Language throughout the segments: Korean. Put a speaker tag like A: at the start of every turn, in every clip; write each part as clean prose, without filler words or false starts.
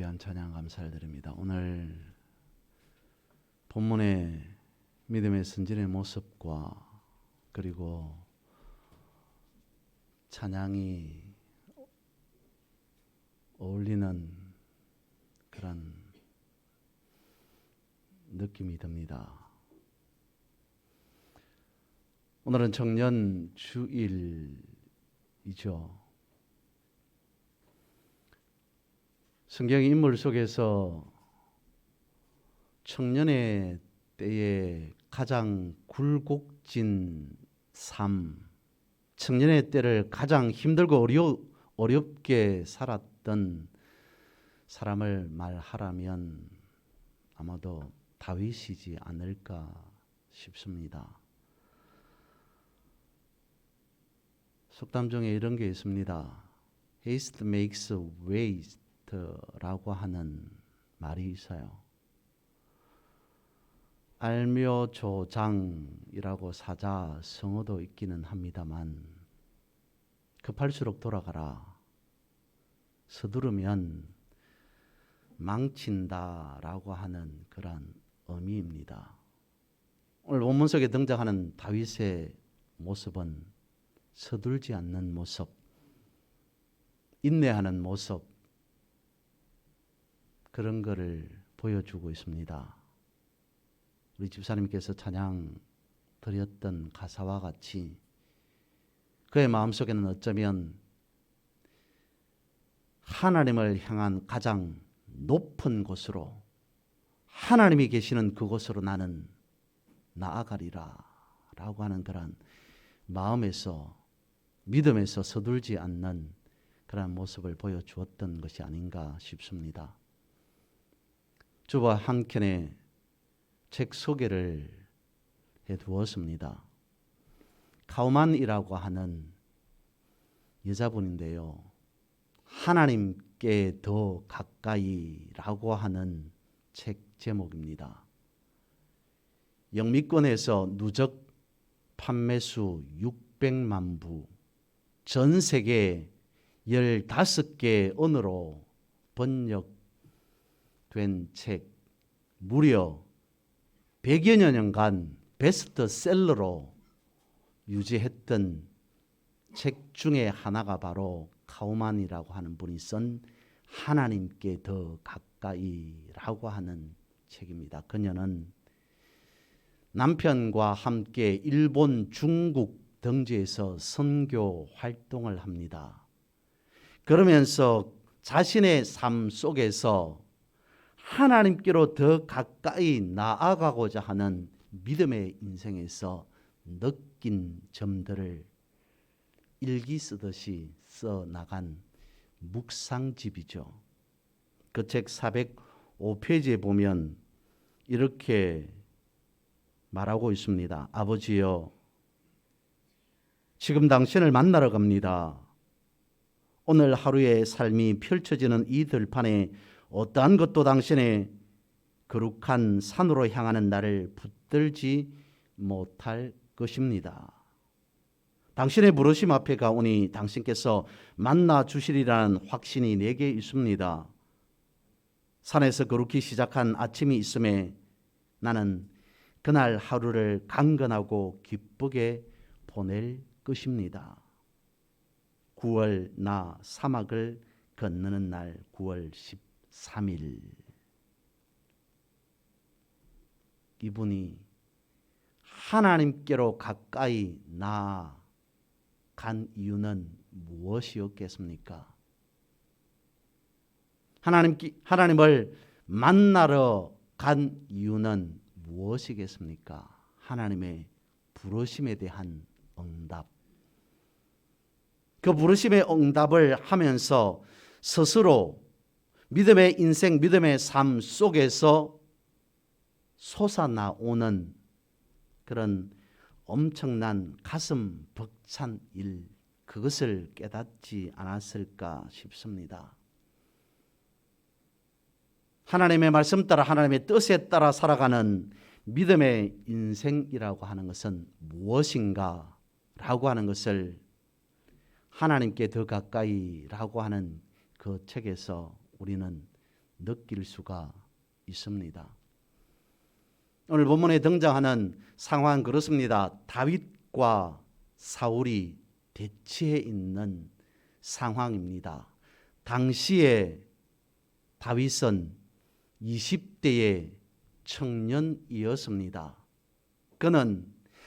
A: 귀한 찬양 감사를 드립니다. 오늘 본문의 믿음의 선진의 모습과 그리고 찬양이 어울리는 그런 느낌이 듭니다. 오늘은 청년 주일이죠. 성경 인물 속에서 청년의 때에 가장 굴곡진 삶, 청년의 때를 가장 힘들고 어렵게 살았던 사람을 말하라면 아마도 다윗이지 않을까 싶습니다. 속담 중에 이런 게 있습니다. Haste makes waste 라고 하는 말이 있어요. 알묘조장이라고 사자 성어도 있기는 합니다만 급할수록 돌아가라, 서두르면 망친다라고 하는 그런 의미입니다. 오늘 본문 속에 등장하는 다윗의 모습은 서둘지 않는 모습, 인내하는 모습, 그런 것을 보여주고 있습니다. 우리 집사님께서 찬양 드렸던 가사와 같이 그의 마음속에는 어쩌면 하나님을 향한 가장 높은 곳으로, 하나님이 계시는 그곳으로 나는 나아가리라 라고 하는 그런 마음에서, 믿음에서 서둘지 않는 그런 모습을 보여주었던 것이 아닌가 싶습니다. 주와 한 켠에 책 소개를 해두었습니다. 카우만이라고 하는 여자분인데요, 하나님께 더 가까이라고 하는 책 제목입니다. 영미권에서 누적 판매수 600만 부, 전 세계 15개 언어로 번역된 책, 무려 100여 년간 베스트셀러로 유지했던 책 중에 하나가 바로 카우만이라고 하는 분이 쓴 하나님께 더 가까이라고 하는 책입니다. 그녀는 남편과 함께 일본, 중국 등지에서 선교 활동을 합니다. 그러면서 자신의 삶 속에서 하나님께로 더 가까이 나아가고자 하는 믿음의 인생에서 느낀 점들을 일기 쓰듯이 써나간 묵상집이죠. 그 책 405페이지에 보면 이렇게 말하고 있습니다. 아버지여, 지금 당신을 만나러 갑니다. 오늘 하루의 삶이 펼쳐지는 이 들판에 어떠한 것도 당신의 거룩한 산으로 향하는 나를 붙들지 못할 것입니다. 당신의 부르심 앞에 가오니 당신께서 만나 주시리라는 확신이 내게 있습니다. 산에서 거룩히 시작한 아침이 있음에 나는 그날 하루를 강건하고 기쁘게 보낼 것입니다. 9월 나 사막을 건너는 날 9월 13일. 이분이 하나님께로 가까이 나아간 이유는 무엇이었겠습니까? 하나님을 만나러 간 이유는 무엇이겠습니까? 하나님의 부르심에 대한 응답. 그 부르심의 응답을 하면서 스스로 믿음의 인생, 믿음의 삶 속에서 솟아나오는 그런 엄청난 가슴 벅찬 일, 그것을 깨닫지 않았을까 싶습니다. 하나님의 말씀 따라, 하나님의 뜻에 따라 살아가는 믿음의 인생이라고 하는 것은 무엇인가 라고 하는 것을 하나님께 더 가까이라고 하는 그 책에서 우리는 느낄 수가 있습니다. 오늘 본문에 등장하는 상황은 그렇습니다. 다윗과 사울이 대치해 있는 상황입니다. 당시에 다윗은 20대의 청년이었습니다. 그는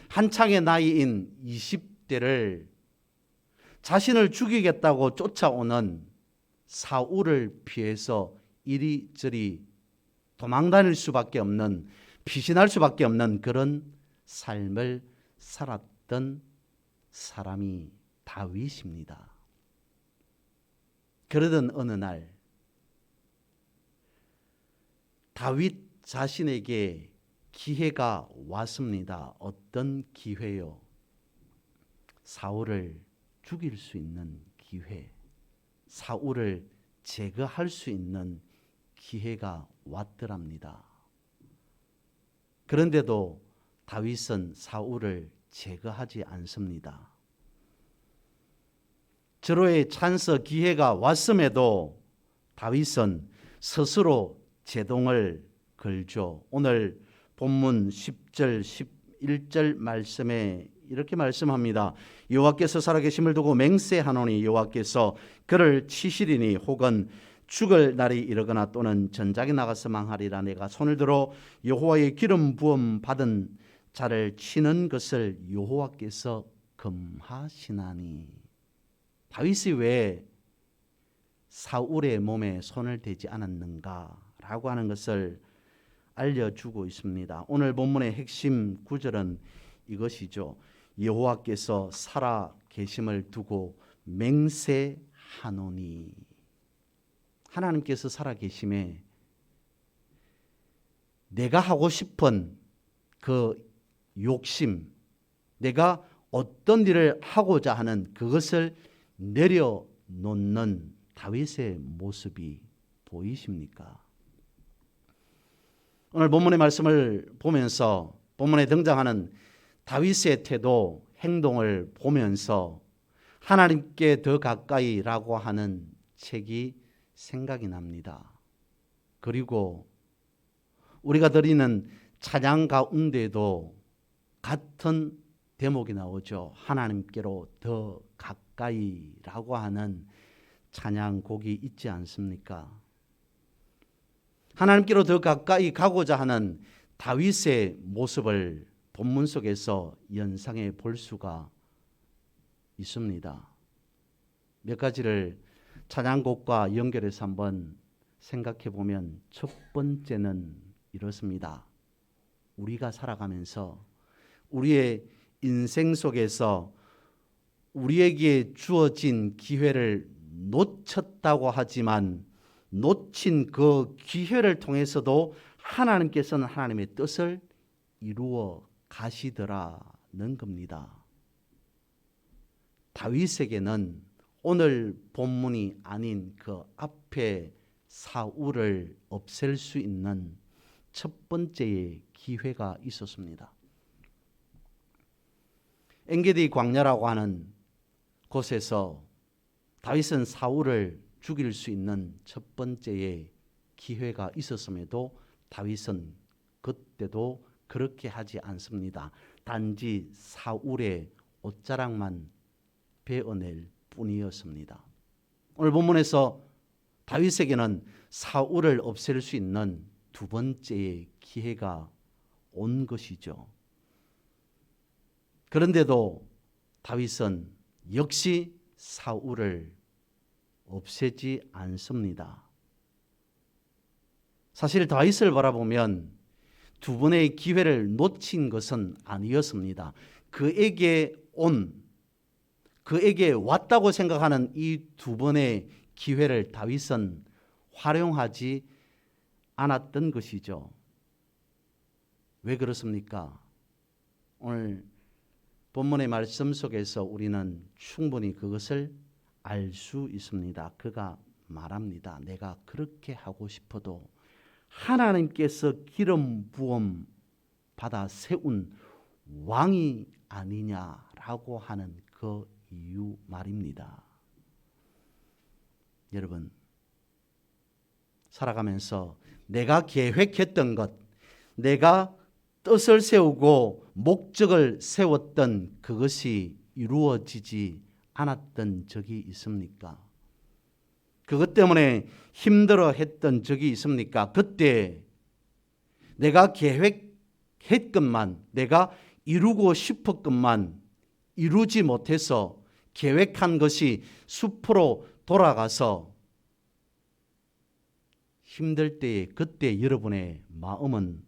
A: 한창의 나이인 20대를 자신을 죽이겠다고 쫓아오는 사울을 피해서 이리저리 도망다닐 수밖에 없는, 피신할 수밖에 없는 그런 삶을 살았던 사람이 다윗입니다. 그러던 어느 날 다윗 자신에게 기회가 왔습니다. 어떤 기회요? 사울을 죽일 수 있는 기회, 사울을 제거할 수 있는 기회가 왔더랍니다. 그런데도 다윗은 사울을 제거하지 않습니다. 절호의 찬스 기회가 왔음에도 다윗은 스스로 제동을 걸죠. 오늘 본문 10절 11절 말씀에 이렇게 말씀합니다. 여호와께서 살아계심을 두고 맹세하노니 여호와께서 그를 치시리니 혹은 죽을 날이 이르거나 또는 전장에 나가서 망하리라. 내가 손을 들어 여호와의 기름 부음 받은 자를 치는 것을 여호와께서 금하시나니. 다윗이 왜 사울의 몸에 손을 대지 않았는가라고 하는 것을 알려주고 있습니다. 오늘 본문의 핵심 구절은 이것이죠. 여호와께서 살아 계심을 두고 맹세하노니. 하나님께서 살아 계심에 내가 하고 싶은 그 욕심, 내가 어떤 일을 하고자 하는 그것을 내려놓는 다윗의 모습이 보이십니까? 오늘 본문의 말씀을 보면서 본문에 등장하는 다윗의 태도, 행동을 보면서 하나님께 더 가까이라고 하는 책이 생각이 납니다. 그리고 우리가 드리는 찬양 가운데도 같은 대목이 나오죠. 하나님께로 더 가까이라고 하는 찬양곡이 있지 않습니까? 하나님께로 더 가까이 가고자 하는 다윗의 모습을 본문 속에서 연상해 볼 수가 있습니다. 몇 가지를 찬양곡과 연결해서 한번 생각해 보면 첫 번째는 이렇습니다. 우리가 살아가면서 우리의 인생 속에서 우리에게 주어진 기회를 놓쳤다고 하지만 놓친 그 기회를 통해서도 하나님께서는 하나님의 뜻을 이루어 가시더라는 겁니다. 다윗에게는 오늘 본문이 아닌 그 앞에 사울을 없앨 수 있는 첫 번째의 기회가 있었습니다. 엔게디 광야라고 하는 곳에서 다윗은 사울을 죽일 수 있는 첫 번째의 기회가 있었음에도 다윗은 그때도 그렇게 하지 않습니다. 단지 사울의 옷자락만 베어낼 뿐이었습니다. 오늘 본문에서 다윗에게는 사울을 없앨 수 있는 두 번째의 기회가 온 것이죠. 그런데도 다윗은 역시 사울을 없애지 않습니다. 사실 다윗을 바라보면 두 번의 기회를 놓친 것은 아니었습니다. 그에게 왔다고 생각하는 이 두 번의 기회를 다윗은 활용하지 않았던 것이죠. 왜 그렇습니까? 오늘 본문의 말씀 속에서 우리는 충분히 그것을 알 수 있습니다. 그가 말합니다. 내가 그렇게 하고 싶어도 하나님께서 기름 부음 받아 세운 왕이 아니냐라고 하는 그 이유 말입니다. 여러분, 살아가면서 내가 계획했던 것, 내가 뜻을 세우고 목적을 세웠던 그것이 이루어지지 않았던 적이 있습니까? 그것 때문에 힘들어했던 적이 있습니까? 그때 내가 계획했건만, 내가 이루고 싶었건만 이루지 못해서 계획한 것이 숲으로 돌아가서 힘들 때에 그때 여러분의 마음은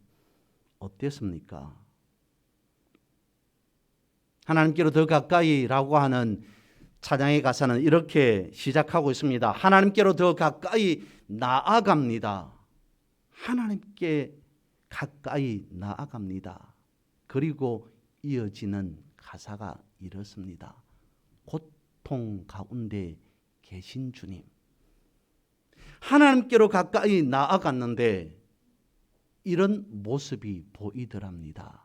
A: 어땠습니까? 하나님께로 더 가까이라고 하는 찬양의 가사는 이렇게 시작하고 있습니다. 하나님께로 더 가까이 나아갑니다. 하나님께 가까이 나아갑니다. 그리고 이어지는 가사가 이렇습니다. 고통 가운데 계신 주님. 하나님께로 가까이 나아갔는데 이런 모습이 보이더랍니다.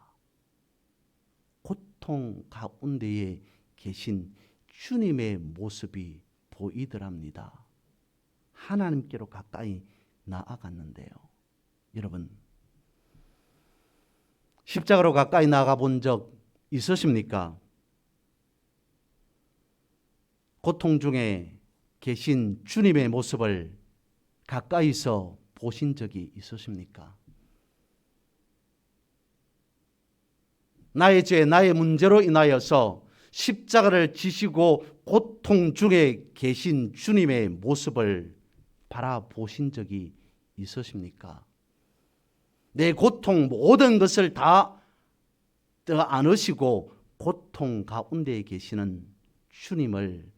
A: 고통 가운데에 계신 주님의 모습이 보이더랍니다. 하나님께로 가까이 나아갔는데요. 여러분, 십자가로 가까이 나아가 본 적 있으십니까? 고통 중에 계신 주님의 모습을 가까이서 보신 적이 있으십니까? 나의 죄, 나의 문제로 인하여서 십자가를 지시고 고통 중에 계신 주님의 모습을 바라보신 적이 있으십니까? 내 고통 모든 것을 다 안으시고 고통 가운데 계시는 주님을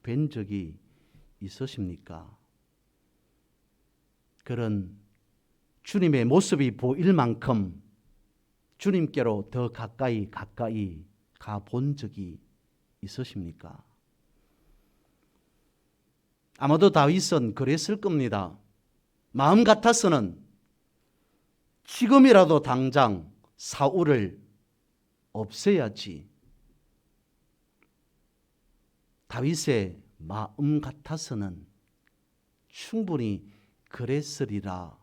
A: 뵌 적이 있으십니까? 그런 주님의 모습이 보일 만큼 주님께로 더 가까이 가본 적이 있으십니까? 아마도 다윗은 그랬을 겁니다. 마음 같아서는 지금이라도 당장 사울을 없애야지. 다윗의 마음 같아서는 충분히 그랬으리라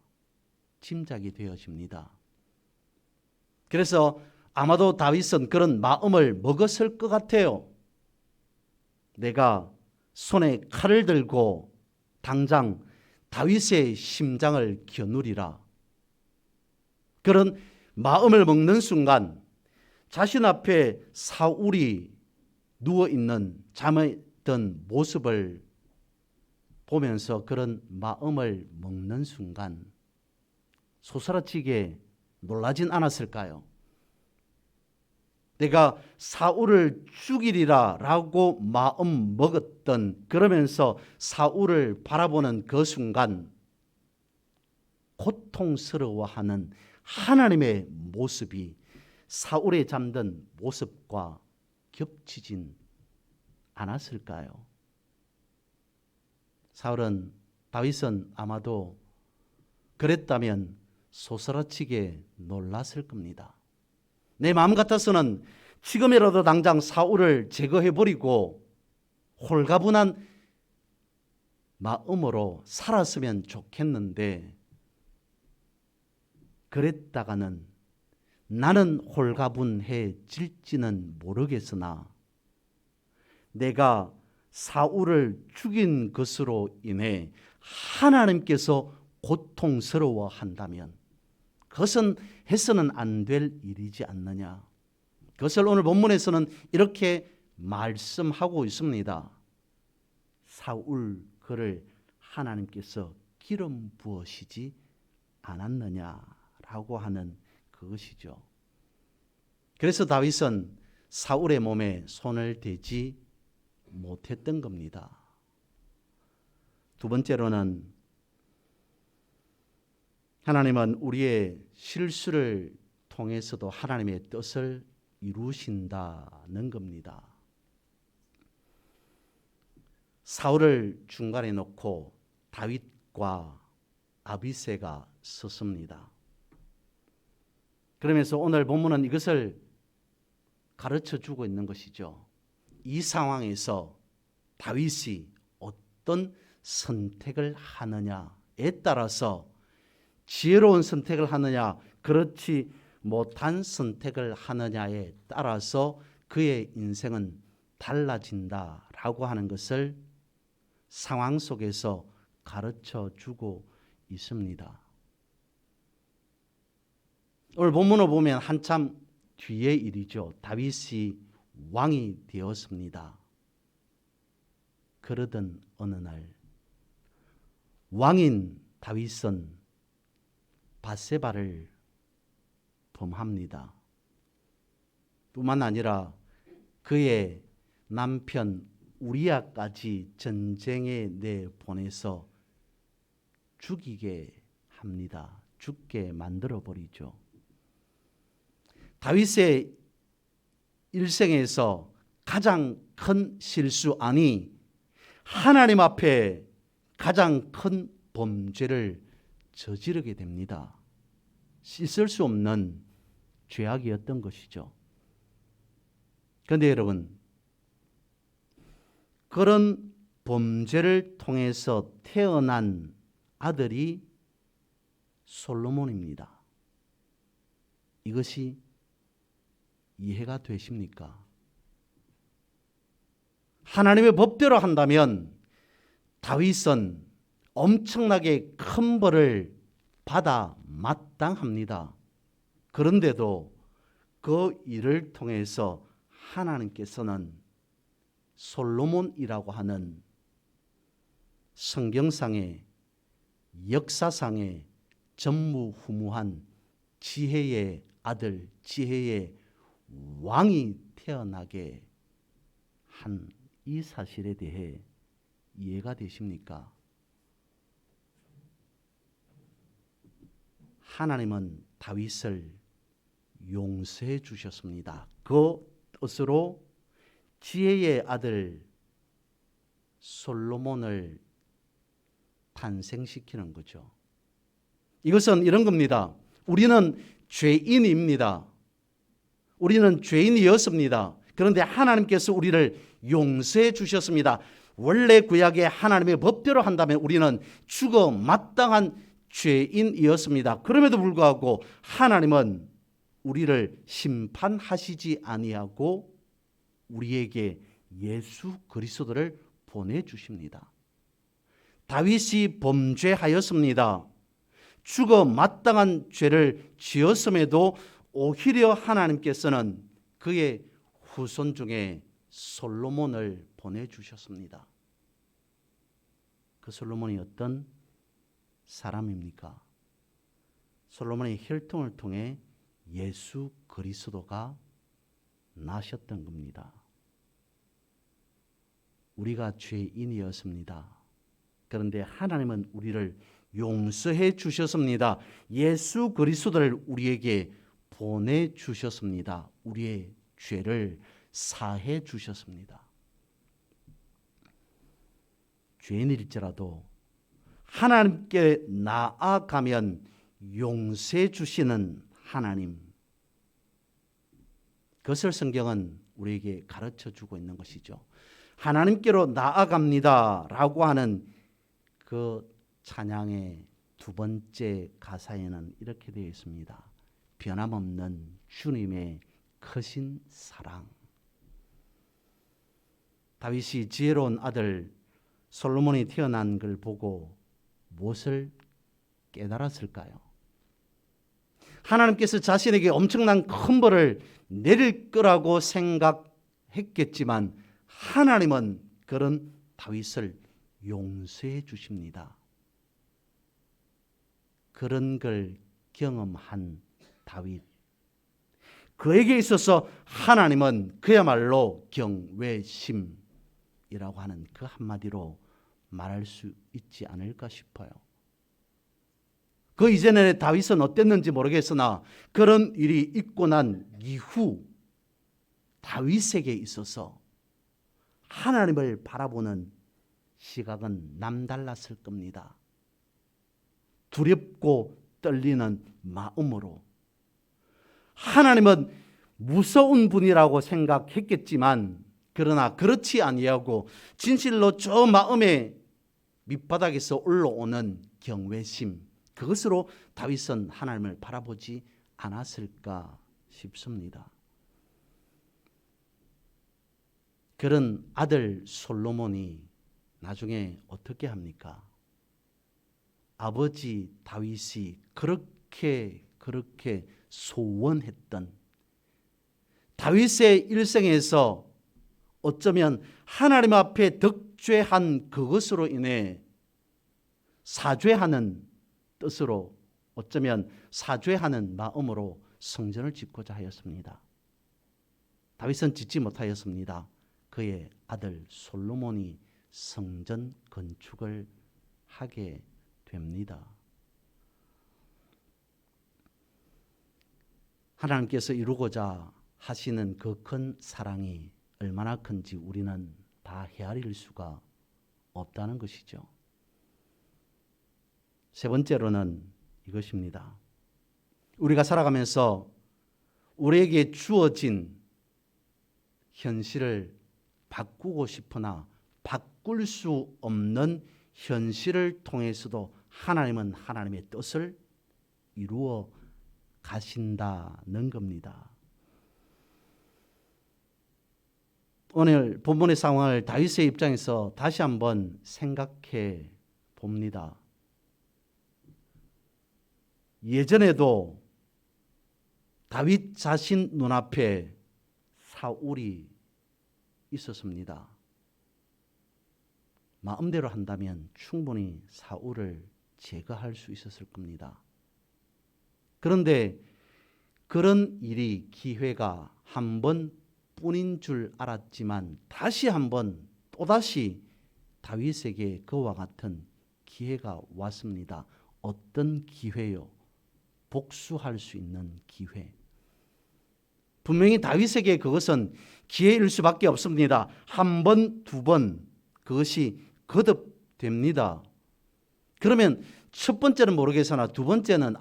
A: 짐작이 되어집니다. 그래서 아마도 다윗은 그런 마음을 먹었을 것 같아요. 내가 손에 칼을 들고 당장 다윗의 심장을 겨누리라. 그런 마음을 먹는 순간 자신 앞에 사울이 누워있는 잠에 든 모습을 보면서 그런 마음을 먹는 순간 소스라치게 놀라진 않았을까요? 내가 사울을 죽이리라 라고 마음 먹었던, 그러면서 사울을 바라보는 그 순간 고통스러워하는 하나님의 모습이 사울의 잠든 모습과 겹치진 않았을까요? 다윗은 아마도 그랬다면 소스라치게 놀랐을 겁니다. 내 마음 같아서는 지금이라도 당장 사울을 제거해버리고 홀가분한 마음으로 살았으면 좋겠는데, 그랬다가는 나는 홀가분해질지는 모르겠으나 내가 사울을 죽인 것으로 인해 하나님께서 고통스러워한다면 그것은 해서는 안 될 일이지 않느냐. 그것을 오늘 본문에서는 이렇게 말씀하고 있습니다. 사울 그를 하나님께서 기름 부으시지 않았느냐라고 하는 그것이죠. 그래서 다윗은 사울의 몸에 손을 대지 못했던 겁니다. 두 번째로는 하나님은 우리의 실수를 통해서도 하나님의 뜻을 이루신다는 겁니다. 사울을 중간에 놓고 다윗과 아비새가 섰습니다. 그러면서 오늘 본문은 이것을 가르쳐 주고 있는 것이죠. 이 상황에서 다윗이 어떤 선택을 하느냐, 따라서 지혜로운 선택을 하느냐, 그렇지 못한 선택을 하느냐에 따라서 그의 인생은 달라진다라고 하는 것을 상황 속에서 가르쳐 주고 있습니다. 오늘 본문을 보면 한참 뒤의 일이죠. 다윗이 왕이 되었습니다. 그러던 어느 날 왕인 다윗은 밧세바를 범합니다. 뿐만 아니라 그의 남편 우리아까지 전쟁에 내보내서 죽이게 합니다. 죽게 만들어 버리죠. 다윗의 일생에서 가장 큰 실수, 아니 하나님 앞에 가장 큰 범죄를 저지르게 됩니다. 씻을 수 없는 죄악이었던 것이죠. 그런데 여러분, 그런 범죄를 통해서 태어난 아들이 솔로몬입니다. 이것이 이해가 되십니까? 하나님의 법대로 한다면 다윗은 엄청나게 큰 벌을 받아 마땅합니다. 그런데도 그 일을 통해서 하나님께서는 솔로몬이라고 하는 성경상의 역사상의 전무후무한 지혜의 아들, 지혜의 왕이 태어나게 한 이 사실에 대해 이해가 되십니까? 하나님은 다윗을 용서해 주셨습니다. 그 뜻으로 지혜의 아들 솔로몬을 탄생시키는 거죠. 이것은 이런 겁니다. 우리는 죄인입니다. 우리는 죄인이었습니다. 그런데 하나님께서 우리를 용서해 주셨습니다. 원래 구약의 하나님의 법대로 한다면 우리는 죽어 마땅한 죄인이었습니다. 그럼에도 불구하고 하나님은 우리를 심판하시지 아니하고 우리에게 예수 그리스도를 보내주십니다. 다윗이 범죄하였습니다. 죽어 마땅한 죄를 지었음에도 오히려 하나님께서는 그의 후손 중에 솔로몬을 보내주셨습니다. 그 솔로몬이 어떤 사람입니까? 솔로몬의 혈통을 통해 예수 그리스도가 나셨던 겁니다. 우리가 죄인이었습니다. 그런데 하나님은 우리를 용서해 주셨습니다. 예수 그리스도를 우리에게 보내주셨습니다. 우리의 죄를 사해 주셨습니다. 죄인일지라도 하나님께 나아가면 용서해 주시는 하나님, 그것을 성경은 우리에게 가르쳐 주고 있는 것이죠. 하나님께로 나아갑니다 라고 하는 그 찬양의 두 번째 가사에는 이렇게 되어 있습니다. 변함없는 주님의 크신 사랑. 다윗이 지혜로운 아들 솔로몬이 태어난 걸 보고 무엇을 깨달았을까요? 하나님께서 자신에게 엄청난 큰 벌을 내릴 거라고 생각했겠지만 하나님은 그런 다윗을 용서해 주십니다. 그런 걸 경험한 다윗, 그에게 있어서 하나님은 그야말로 경외심이라고 하는 그 한마디로 말할 수 있지 않을까 싶어요. 그 이전에 다윗은 어땠는지 모르겠으나 그런 일이 있고 난 이후 다윗에게 있어서 하나님을 바라보는 시각은 남달랐을 겁니다. 두렵고 떨리는 마음으로. 하나님은 무서운 분이라고 생각했겠지만 그러나 그렇지 아니하고 진실로 저 마음에 밑바닥에서 올라오는 경외심, 그것으로 다윗은 하나님을 바라보지 않았을까 싶습니다. 그런 아들 솔로몬이 나중에 어떻게 합니까? 아버지 다윗이 그렇게 소원했던 다윗의 일생에서 어쩌면 하나님 앞에 덕죄한 그것으로 인해 사죄하는 뜻으로, 어쩌면 사죄하는 마음으로 성전을 짓고자 하였습니다. 다윗은 짓지 못하였습니다. 그의 아들 솔로몬이 성전 건축을 하게 됩니다. 하나님께서 이루고자 하시는 그 큰 사랑이 얼마나 큰지 우리는 다 헤아릴 수가 없다는 것이죠. 세 번째로는 이것입니다. 우리가 살아가면서 우리에게 주어진 현실을 바꾸고 싶으나 바꿀 수 없는 현실을 통해서도 하나님은 하나님의 뜻을 이루어 가신다는 겁니다. 오늘 본문의 상황을 다윗의 입장에서 다시 한번 생각해 봅니다. 예전에도 다윗 자신 눈앞에 사울이 있었습니다. 마음대로 한다면 충분히 사울을 제거할 수 있었을 겁니다. 그런데 그런 일이, 기회가 한 번뿐인 줄 알았지만 다시 한번 또다시 다윗에게 그와 같은 기회가 왔습니다. 어떤 기회요? 복수할 수 있는 기회. 분명히 다윗에게 그것은 기회일 수밖에 없습니다. 한 번, 두 번 그것이 거듭됩니다. 그러면 첫 번째는 모르겠으나 두 번째는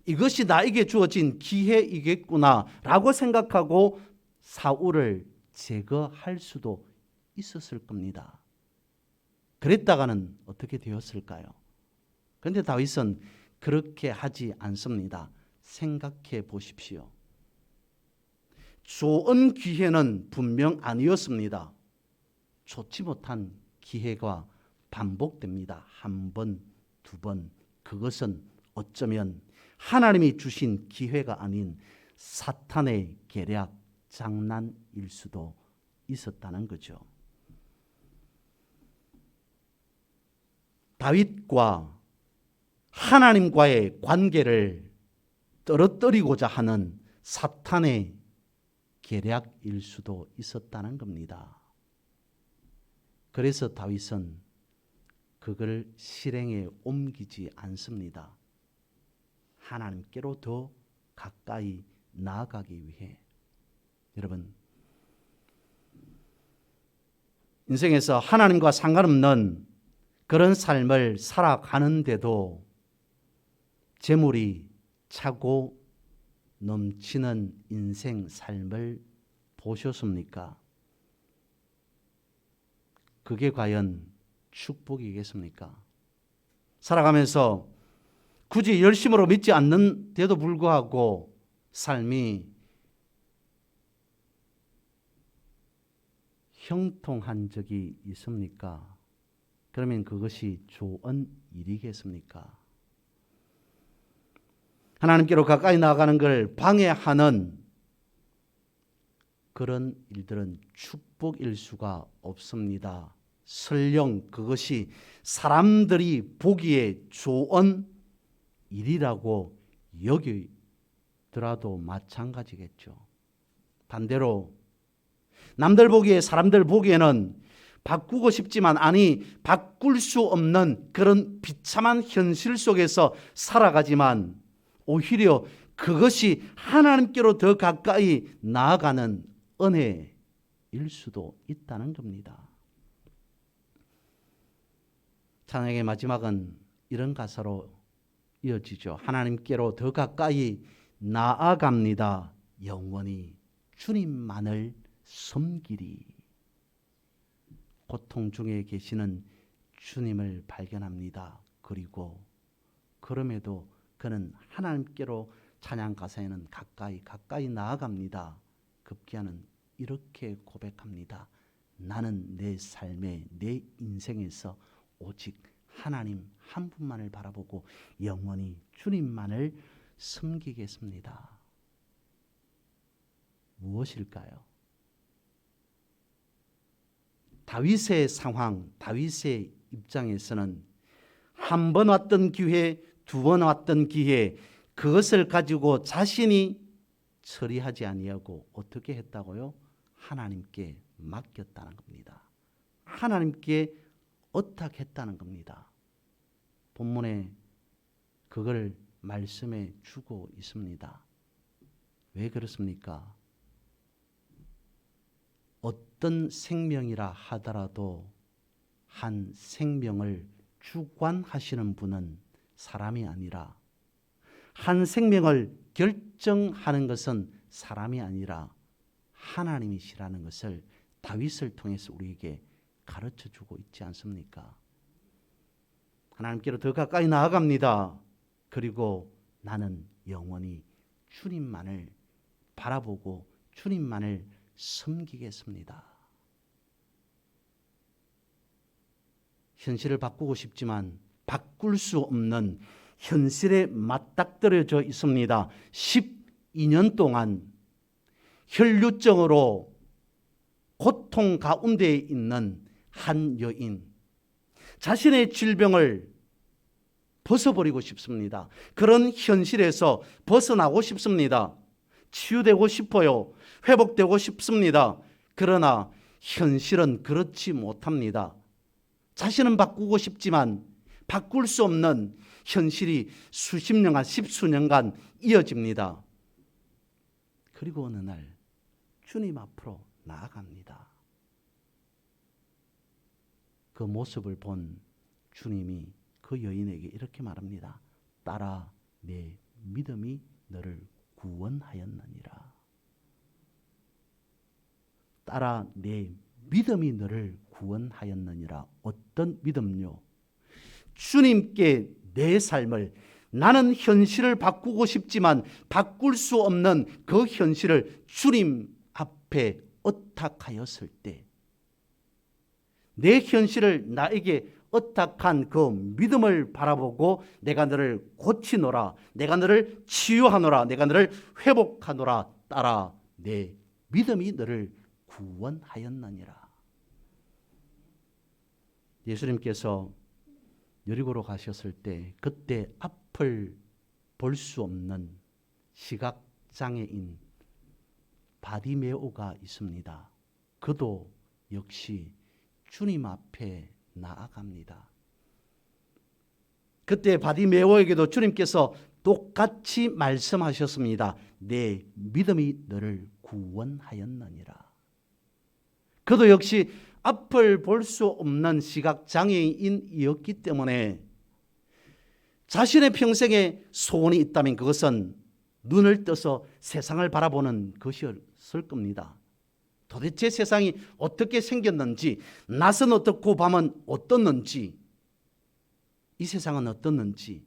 A: 이것이 나에게 주어진 기회이겠구나 라고 생각하고 사울을 제거할 수도 있었을 겁니다. 그랬다가는 어떻게 되었을까요? 그런데 다윗은 그렇게 하지 않습니다. 생각해 보십시오. 좋은 기회는 분명 아니었습니다. 좋지 못한 기회가 반복됩니다. 한 번, 두 번. 그것은 어쩌면 하나님이 주신 기회가 아닌 사탄의 계략, 장난일 수도 있었다는 거죠. 다윗과 하나님과의 관계를 떨어뜨리고자 하는 사탄의 계략일 수도 있었다는 겁니다. 그래서 다윗은 그걸 실행에 옮기지 않습니다. 하나님께로 더 가까이 나아가기 위해. 여러분, 인생에서 하나님과 상관없는 그런 삶을 살아가는데도 재물이 차고 넘치는 인생 삶을 보셨습니까? 그게 과연 축복이겠습니까? 살아가면서 굳이 열심으로 믿지 않는데도 불구하고 삶이 형통한 적이 있습니까? 그러면 그것이 좋은 일이겠습니까? 하나님께로 가까이 나아가는 걸 방해하는 그런 일들은 축복일 수가 없습니다. 설령 그것이 사람들이 보기에 좋은 일이라고 여기더라도 마찬가지겠죠. 반대로 남들 보기에, 사람들 보기에는 바꾸고 싶지만 바꿀 수 없는 그런 비참한 현실 속에서 살아가지만 오히려 그것이 하나님께로 더 가까이 나아가는 은혜일 수도 있다는 겁니다. 찬양의 마지막은 이런 가사로 이어지죠. 하나님께로 더 가까이 나아갑니다. 영원히 주님만을 섬기리. 고통 중에 계시는 주님을 발견합니다. 그리고 그럼에도 그는 하나님께로 찬양 가사에는 가까이 나아갑니다. 급기야는 이렇게 고백합니다. 나는 내 삶에, 내 인생에서 오직 하나님 한 분만을 바라보고 영원히 주님만을 섬기겠습니다. 무엇일까요? 다윗의 상황, 다윗의 입장에서는 한 번 왔던 기회, 두 번 왔던 기회, 그것을 가지고 자신이 처리하지 아니하고 어떻게 했다고요? 하나님께 맡겼다는 겁니다. 하나님께 의탁했다는 겁니다. 본문에 그걸 말씀해 주고 있습니다. 왜 그렇습니까? 어떤 생명이라 하더라도 한 생명을 주관하시는 분은 사람이 아니라, 한 생명을 결정하는 것은 사람이 아니라 하나님이시라는 것을 다윗을 통해서 우리에게 가르쳐 주고 있지 않습니까? 하나님께로 더 가까이 나아갑니다. 그리고 나는 영원히 주님만을 바라보고 주님만을 섬기겠습니다. 현실을 바꾸고 싶지만 바꿀 수 없는 현실에 맞닥뜨려져 있습니다. 12년 동안 혈류증으로 고통 가운데 있는 한 여인, 자신의 질병을 벗어버리고 싶습니다. 그런 현실에서 벗어나고 싶습니다. 치유되고 싶어요. 회복되고 싶습니다. 그러나 현실은 그렇지 못합니다. 자신은 바꾸고 싶지만 바꿀 수 없는 현실이 수십 년간, 십수년간 이어집니다. 그리고 어느 날 주님 앞으로 나아갑니다. 그 모습을 본 주님이 그 여인에게 이렇게 말합니다. 딸아, 내 믿음이 너를 구원하였느니라. 딸아, 내 믿음이 너를 구원하였느니라. 어떤 믿음요? 주님께 내 삶을, 나는 현실을 바꾸고 싶지만 바꿀 수 없는 그 현실을 주님 앞에 의탁하였을 때, 내 현실을 나에게 의탁한 그 믿음을 바라보고 내가 너를 고치노라, 내가 너를 치유하노라, 내가 너를 회복하노라. 딸아, 내 믿음이 너를 구원하였느니라. 예수님께서 여리고로 가셨을 때 그때 앞을 볼 수 없는 시각장애인 바디메오가 있습니다. 그도 역시 주님 앞에 나아갑니다. 그때 바디메오에게도 주님께서 똑같이 말씀하셨습니다. 내 믿음이 너를 구원하였느니라. 그도 역시 앞을 볼 수 없는 시각장애인이었기 때문에 자신의 평생에 소원이 있다면 그것은 눈을 떠서 세상을 바라보는 것이었을 겁니다. 도대체 세상이 어떻게 생겼는지, 낮은 어떻고 밤은 어떻는지, 이 세상은 어떻는지,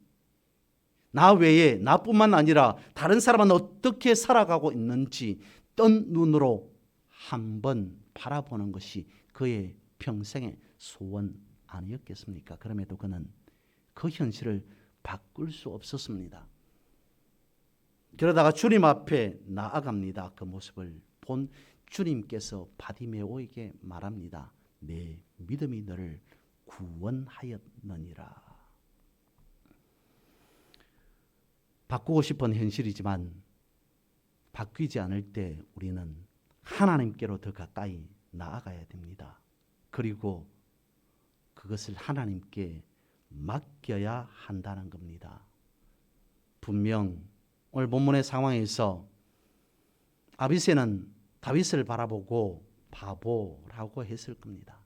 A: 나 외에 나뿐만 아니라 다른 사람은 어떻게 살아가고 있는지 뜬 눈으로 한번 바라보는 것이 그의 평생의 소원 아니었겠습니까? 그럼에도 그는 그 현실을 바꿀 수 없었습니다. 그러다가 주님 앞에 나아갑니다. 그 모습을 본 주님께서 바디메오에게 말합니다. 내 믿음이 너를 구원하였느니라. 바꾸고 싶은 현실이지만 바뀌지 않을 때 우리는 하나님께로 더 가까이 나아가야 됩니다. 그리고 그것을 하나님께 맡겨야 한다는 겁니다. 분명 오늘 본문의 상황에서 아비새는 다윗을 바라보고 바보라고 했을 겁니다.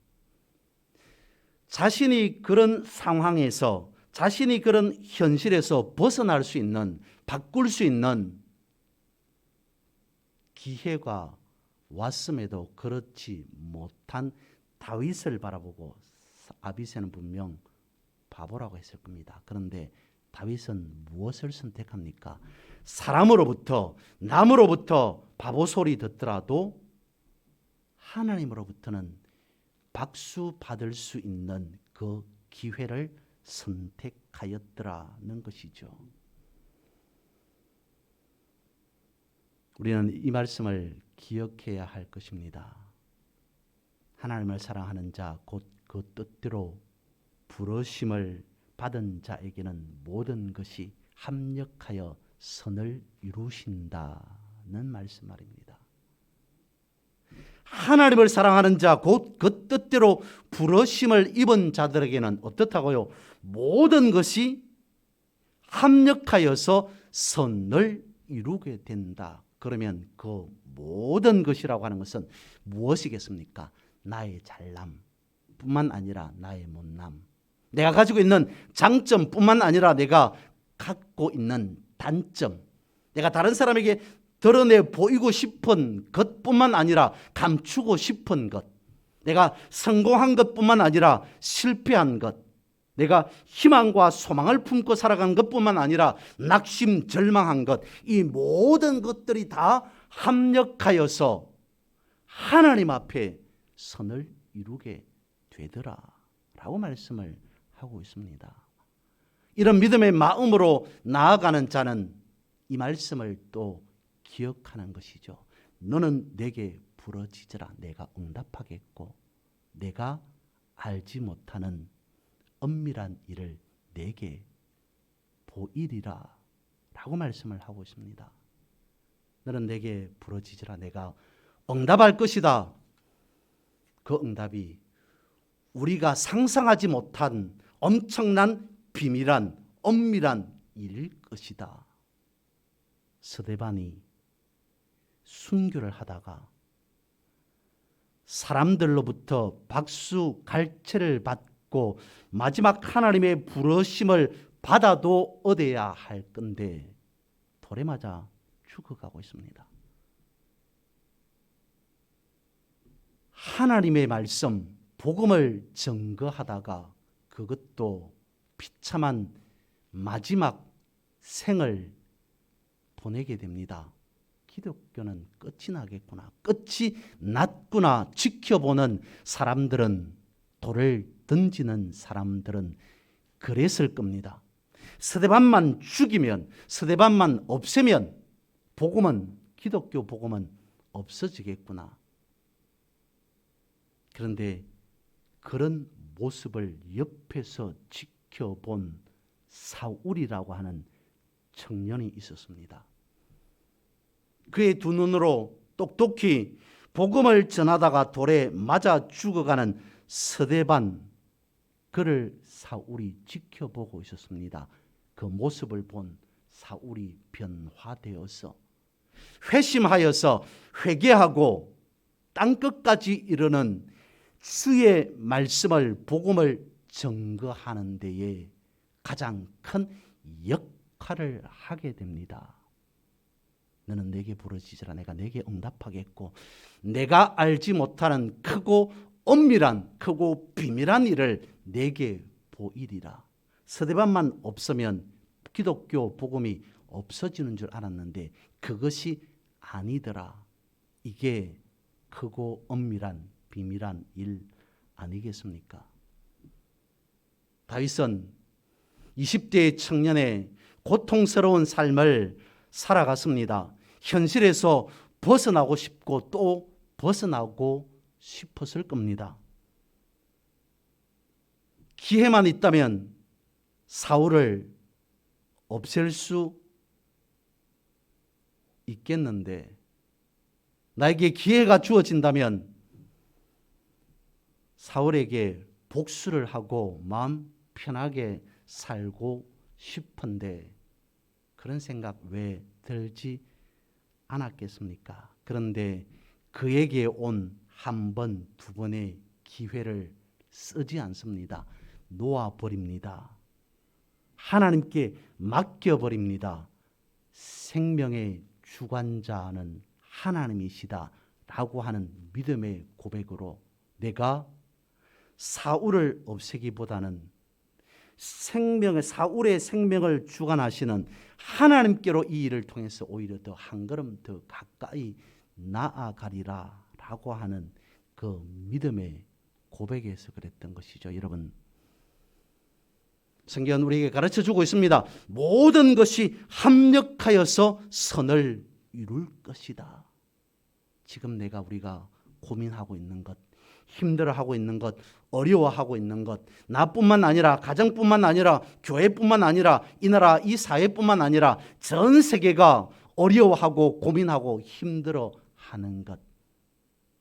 A: 자신이 그런 상황에서, 자신이 그런 현실에서 벗어날 수 있는, 바꿀 수 있는 기회가 왔음에도 그렇지 못한 다윗을 바라보고 아비새는 분명 바보라고 했을 겁니다. 그런데 다윗은 무엇을 선택합니까? 사람으로부터, 남으로부터 바보 소리 듣더라도 하나님으로부터는 박수 받을 수 있는 그 기회를 선택하였더라는 것이죠. 우리는 이 말씀을 기억해야 할 것입니다. 하나님을 사랑하는 자, 곧 그 뜻대로 부르심을 받은 자에게는 모든 것이 합력하여 선을 이루신다는 말씀 말입니다. 하나님을 사랑하는 자, 곧 그 뜻대로 부르심을 입은 자들에게는 어떻다고요? 모든 것이 합력하여서 선을 이루게 된다. 그러면 그 모든 것이라고 하는 것은 무엇이겠습니까? 나의 잘남 뿐만 아니라 나의 못남, 내가 가지고 있는 장점뿐만 아니라 내가 갖고 있는 단점, 내가 다른 사람에게 드러내 보이고 싶은 것뿐만 아니라 감추고 싶은 것, 내가 성공한 것뿐만 아니라 실패한 것, 내가 희망과 소망을 품고 살아간 것뿐만 아니라 낙심절망한 것, 이 모든 것들이 다 합력하여서 하나님 앞에 선을 이루게 되더라 라고 말씀을 하고 있습니다. 이런 믿음의 마음으로 나아가는 자는 이 말씀을 또 기억하는 것이죠. 너는 내게 부르짖으라, 내가 응답하겠고 내가 알지 못하는 엄밀한 일을 내게 보이리라 라고 말씀을 하고 있습니다. 너는 내게 부르짖으라, 내가 응답할 것이다. 그 응답이 우리가 상상하지 못한 엄청난 비밀한 엄밀한 일일 것이다. 스데반이 순교를 하다가 사람들로부터 박수 갈채를 받고 마지막 하나님의 부르심을 받아도 얻어야 할 건데 돌에 맞아 죽어가고 있습니다. 하나님의 말씀, 복음을 증거하다가 그것도 비참한 마지막 생을 보내게 됩니다. 기독교는 끝이 나겠구나, 끝이 났구나 지켜보는 사람들은, 돌을 던지는 사람들은 그랬을 겁니다. 스데반만 죽이면, 스데반만 없애면 복음은, 기독교 복음은 없어지겠구나. 그런데 그런 모습을 옆에서 지켜본 사울이라고 하는 청년이 있었습니다. 그의 두 눈으로 똑똑히 복음을 전하다가 돌에 맞아 죽어가는 스데반, 그를 사울이 지켜보고 있었습니다. 그 모습을 본 사울이 변화되어서 회심하여서 회개하고 땅끝까지 이르는 주의 말씀을, 복음을 증거하는 데에 가장 큰 역할을 하게 됩니다. 너는 내게 부르짖으라, 내가 내게 응답하겠고 내가 알지 못하는 크고 엄밀한, 크고 비밀한 일을 내게 보이리라. 스데반만 없으면 기독교 복음이 없어지는 줄 알았는데 그것이 아니더라. 이게 크고 엄밀한 비밀한 일 아니겠습니까? 다윗은 20대의 청년의 고통스러운 삶을 살아갔습니다. 현실에서 벗어나고 싶고 또 벗어나고 싶었을 겁니다. 기회만 있다면 사울을 없앨 수 있겠는데, 나에게 기회가 주어진다면 사울에게 복수를 하고 마음 편하게 살고 싶은데 그런 생각 왜 들지 않았겠습니까? 그런데 그에게 온 한 번, 두 번의 기회를 쓰지 않습니다. 놓아버립니다. 하나님께 맡겨버립니다. 생명의 주관자는 하나님이시다 라고 하는 믿음의 고백으로 내가 사울을 없애기보다는 사울의 생명을 주관하시는 하나님께로 이 일을 통해서 오히려 더 한 걸음 더 가까이 나아가리라 라고 하는 그 믿음의 고백에서 그랬던 것이죠. 여러분, 성경은 우리에게 가르쳐주고 있습니다. 모든 것이 합력하여서 선을 이룰 것이다. 지금 우리가 고민하고 있는 것, 힘들어하고 있는 것, 어려워하고 있는 것, 나뿐만 아니라 가정뿐만 아니라 교회뿐만 아니라 이 나라 이 사회뿐만 아니라 전 세계가 어려워하고 고민하고 힘들어하는 것,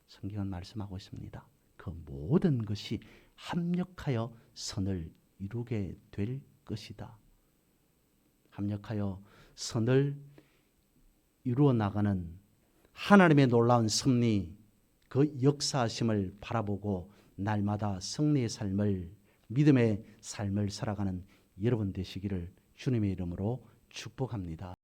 A: 성경은 말씀하고 있습니다. 그 모든 것이 합력하여 선을 이루게 될 것이다. 합력하여 선을 이루어 나가는 하나님의 놀라운 섭리, 그 역사하심을 바라보고 날마다 승리의 삶을, 믿음의 삶을 살아가는 여러분 되시기를 주님의 이름으로 축복합니다.